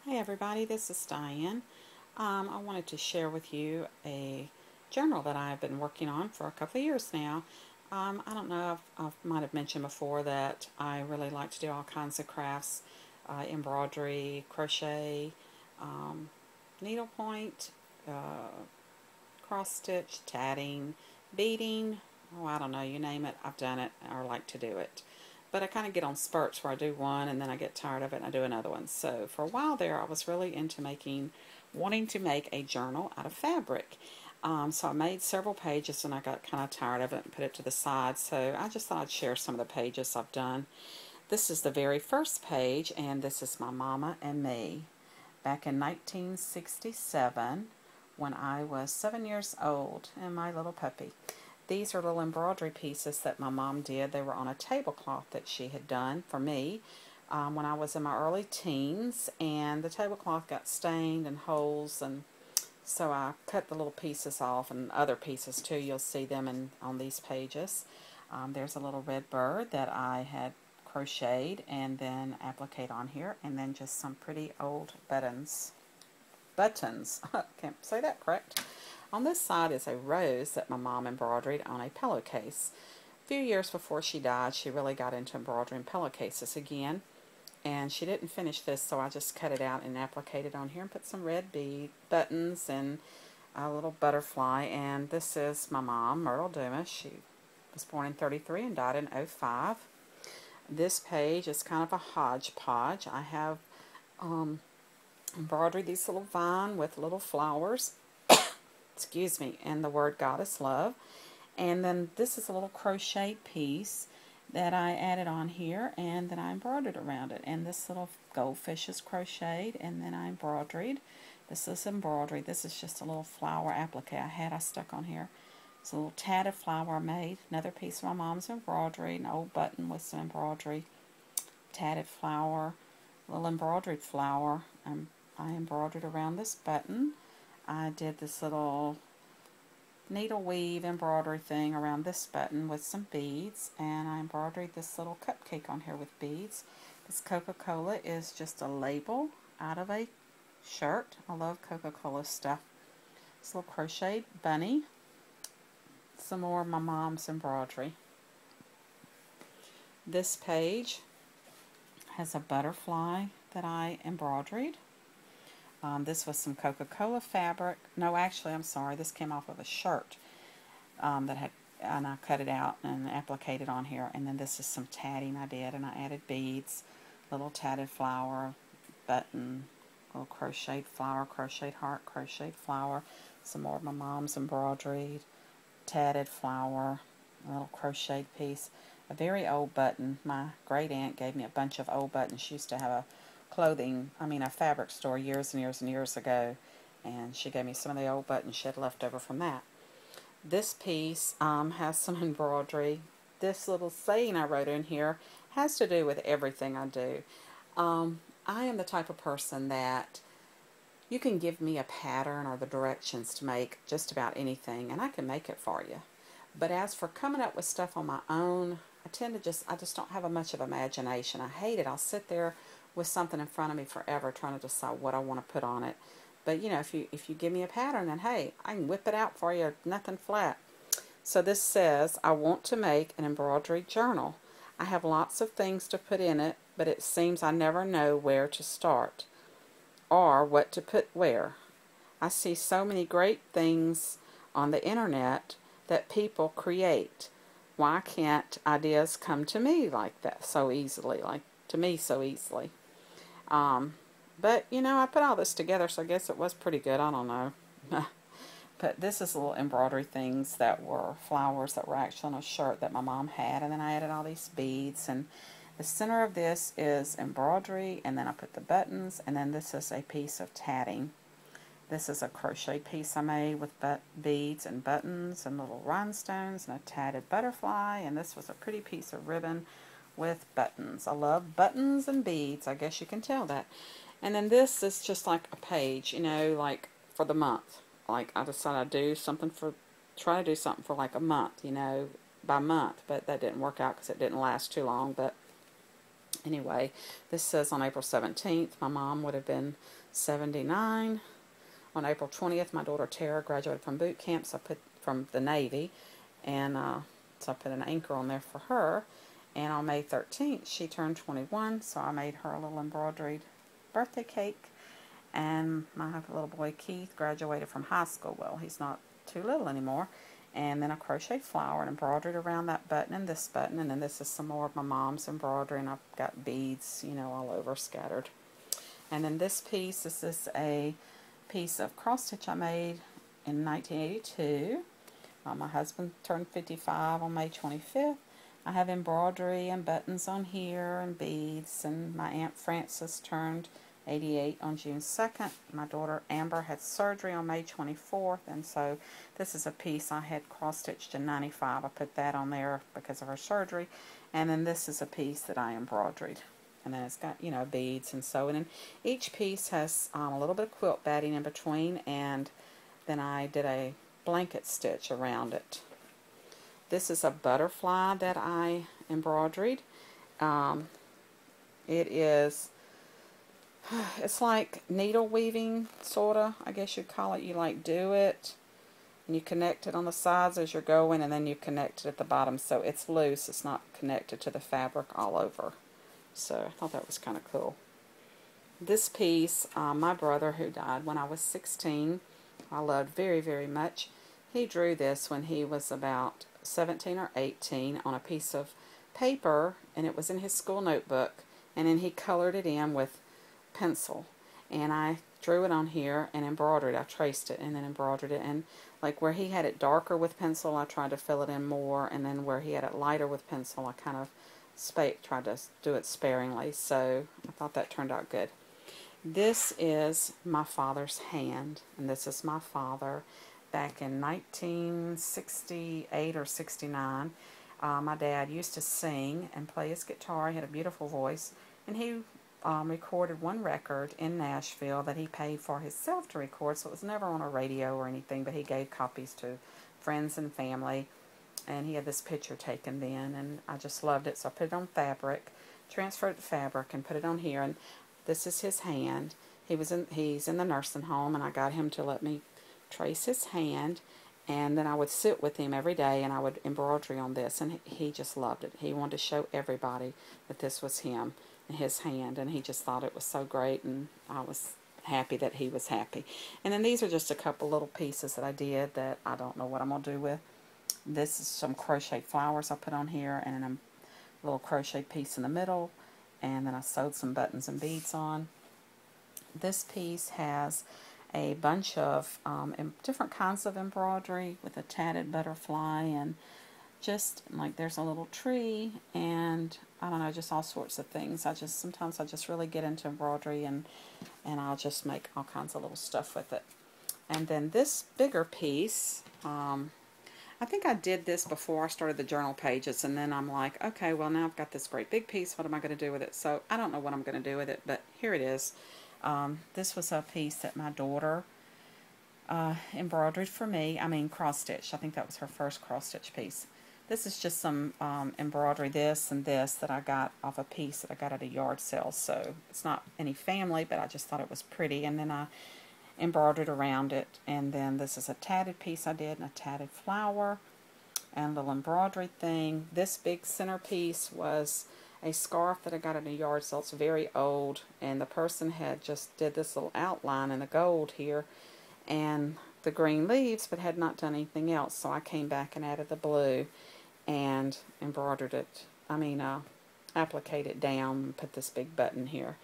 Hey everybody, this is Diane. I wanted to share with you a journal that I've been working on for a couple of years now. I don't know, I might have mentioned before that I really like to do all kinds of crafts, embroidery, crochet, um, needlepoint, cross stitch, tatting, beading. Oh, I don't know, you name it, I've done it or like to do it. But I kind of get on spurts where I do one and then I get tired of it and I do another one. So for a while there, I was really into wanting to make a journal out of fabric. So I made several pages and I got kind of tired of it and put it to the side. So I just thought I'd share some of the pages I've done. This is the very first page, and this is my mama and me back in 1967 when I was 7 years old and my little puppy. These are little embroidery pieces that my mom did. They were on a tablecloth that she had done for me when I was in my early teens, and the tablecloth got stained and holes, and so I cut the little pieces off, and other pieces too. You'll see them on these pages. There's a little red bird that I had crocheted and then appliqued on here, and then just some pretty old buttons. Can't say that correct. On this side is a rose that my mom embroidered on a pillowcase. A few years before she died, she really got into embroidering pillowcases again, and she didn't finish this, so I just cut it out and appliqued it on here and put some red bead buttons and a little butterfly. And this is my mom, Myrtle Dumas. She was born in 33 and died in '05. This page is kind of a hodgepodge. I have embroidered these little vine with little flowers, excuse me, and the word Goddess Love. And then this is a little crochet piece that I added on here, and then I embroidered around it. And this little goldfish is crocheted, and then I embroidered. This is embroidery. This is just a little flower applique I stuck on here. It's a little tatted flower I made. Another piece of my mom's embroidery, an old button with some embroidery. Tatted flower, a little embroidered flower. I embroidered around this button. I did this little needle weave embroidery thing around this button with some beads, and I embroidered this little cupcake on here with beads. This Coca-Cola is just a label out of a shirt. I love Coca-Cola stuff. This little crocheted bunny. Some more of my mom's embroidery. This page has a butterfly that I embroidered. This was some Coca-Cola fabric. No, actually, I'm sorry. This came off of a shirt that had, and I cut it out and appliqued it on here. And then this is some tatting I did, and I added beads, little tatted flower, button, little crocheted flower, crocheted heart, crocheted flower, some more of my mom's embroidery, tatted flower, a little crocheted piece, a very old button. My great aunt gave me a bunch of old buttons. She used to have a fabric store years and years and years ago, and she gave me some of the old buttons she had left over from that. This piece has some embroidery. This little saying I wrote in here has to do with everything I do. I am the type of person that you can give me a pattern or the directions to make just about anything, and I can make it for you. But as for coming up with stuff on my own, I just don't have much of imagination. I hate it. I'll sit there with something in front of me forever trying to decide what I want to put on it. But you know, if you give me a pattern, then hey, I can whip it out for you, nothing flat. So this says, I want to make an embroidery journal. I have lots of things to put in it, but it seems I never know where to start or what to put where. I see so many great things on the internet that people create. Why can't ideas come to me like that so easily, like to me so easily? But, you know, I put all this together, so I guess it was pretty good. I don't know. But this is little embroidery things that were flowers that were actually on a shirt that my mom had. And then I added all these beads. And the center of this is embroidery. And then I put the buttons. And then this is a piece of tatting. This is a crochet piece I made with beads and buttons and little rhinestones and a tatted butterfly. And this was a pretty piece of ribbon with buttons. I love buttons and beads. I guess you can tell that. And then this is just like a page, you know, like for the month. Like I decided I'd try to do something for like a month, you know, by month. But that didn't work out because it didn't last too long. But Anyway, this says on April 17th, my mom would have been 79. On April 20th, my daughter Tara graduated from boot camp, so I put from the Navy, and so I put an anchor on there for her. And on May 13th, she turned 21, so I made her a little embroidered birthday cake. And my little boy Keith graduated from high school. Well, he's not too little anymore. And then I crocheted flower and embroidered around that button and this button. And then this is some more of my mom's embroidery, and I've got beads, you know, all over scattered. And then this is a piece of cross stitch I made in 1982. My husband turned 55 on May 25th. I have embroidery and buttons on here and beads, and my Aunt Frances turned 88 on June 2nd. My daughter Amber had surgery on May 24th, and so this is a piece I had cross-stitched in 95. I put that on there because of her surgery. And then this is a piece that I embroidered. And then it's got, you know, beads and so. And then each piece has a little bit of quilt batting in between, and then I did a blanket stitch around it. This is a butterfly that I embroidered. It's like needle weaving, sort of, I guess you'd call it. You like do it, and you connect it on the sides as you're going, and then you connect it at the bottom. So it's loose, it's not connected to the fabric all over. So I thought that was kind of cool. This piece, my brother, who died when I was 16, I loved very, very much. He drew this when he was about 17 or 18 on a piece of paper, and it was in his school notebook, and then he colored it in with pencil, and I drew it on here and embroidered. I traced it and then embroidered it, and like where he had it darker with pencil, I tried to fill it in more, and then where he had it lighter with pencil, I kind of tried to do it sparingly. So I thought that turned out good. This is my father's hand, and this is my father back in 1968 or 69. My dad used to sing and play his guitar. He had a beautiful voice, and he recorded one record in Nashville that he paid for himself to record, so it was never on a radio or anything, but he gave copies to friends and family, and he had this picture taken then, and I just loved it, so I put it on fabric, transferred it to fabric, and put it on here. And this is his hand. He's in the nursing home, and I got him to let me trace his hand, and then I would sit with him every day, and I would embroidery on this, and he just loved it. He wanted to show everybody that this was him and his hand, and he just thought it was so great, and I was happy that he was happy. And then these are just a couple little pieces that I did that I don't know what I'm going to do with. This is some crochet flowers I put on here, and a little crochet piece in the middle, and then I sewed some buttons and beads on. This piece has a bunch of different kinds of embroidery with a tatted butterfly, and just like there's a little tree, and I don't know, just all sorts of things. Sometimes I just really get into embroidery, and I'll just make all kinds of little stuff with it. And then this bigger piece, I think I did this before I started the journal pages, and then I'm like, okay, well now I've got this great big piece, what am I going to do with it? So I don't know what I'm going to do with it, but here it is. This was a piece that my daughter embroidered for me. I mean, cross-stitch. I think that was her first cross-stitch piece. This is just some embroidery, this and this, that I got off a piece that I got at a yard sale. So it's not any family, but I just thought it was pretty. And then I embroidered around it. And then this is a tatted piece I did, and a tatted flower, and a little embroidery thing. This big center piece was a scarf that I got at a yard sale. It's very old, and the person had just did this little outline in the gold here and the green leaves, but had not done anything else. So I came back and added the blue and embroidered it. Appliqued it down and put this big button here.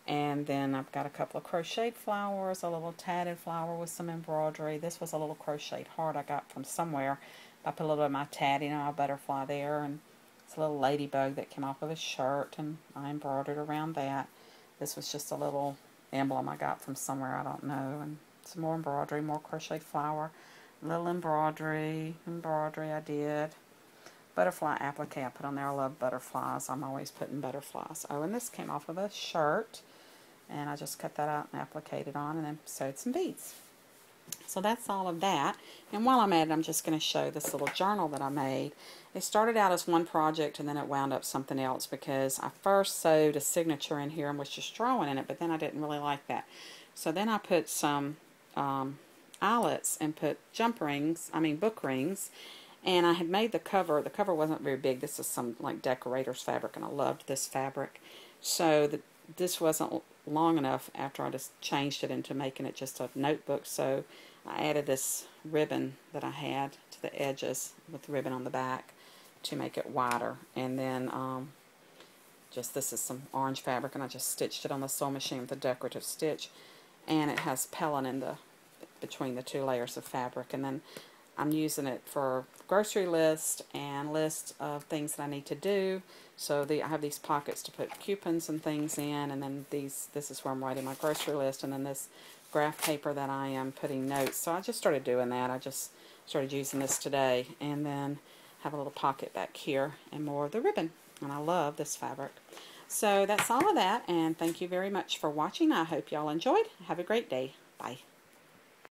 And then I've got a couple of crocheted flowers, a little tatted flower with some embroidery. This was a little crocheted heart I got from somewhere. I put a little bit of my tatting on my butterfly there, and it's a little ladybug that came off of his shirt, and I embroidered around that. This was just a little emblem I got from somewhere, I don't know. And some more embroidery, more crocheted flower, little embroidery I did. Butterfly applique I put on there. I love butterflies. I'm always putting butterflies. Oh, and this came off of a shirt, and I just cut that out and appliqued it on, and then sewed some beads. So that's all of that. And while I'm at it, I'm just going to show this little journal that I made. It started out as one project and then it wound up something else because I first sewed a signature in here and was just drawing in it, but then I didn't really like that. So then I put some eyelets and put book rings. And I had made the cover. The cover wasn't very big. This is some like decorator's fabric, and I loved this fabric. So this wasn't long enough after I just changed it into making it just a notebook. So I added this ribbon that I had to the edges with the ribbon on the back to make it wider. And then this is some orange fabric, and I just stitched it on the sewing machine with a decorative stitch. And it has pellin in between the two layers of fabric. And then I'm using it for grocery list and list of things that I need to do. So I have these pockets to put coupons and things in, and then this is where I'm writing my grocery list, and then this graph paper that I am putting notes. So I just started doing that. I just started using this today, and then have a little pocket back here and more of the ribbon. And I love this fabric. So that's all of that, and thank you very much for watching. I hope y'all enjoyed. Have a great day. Bye.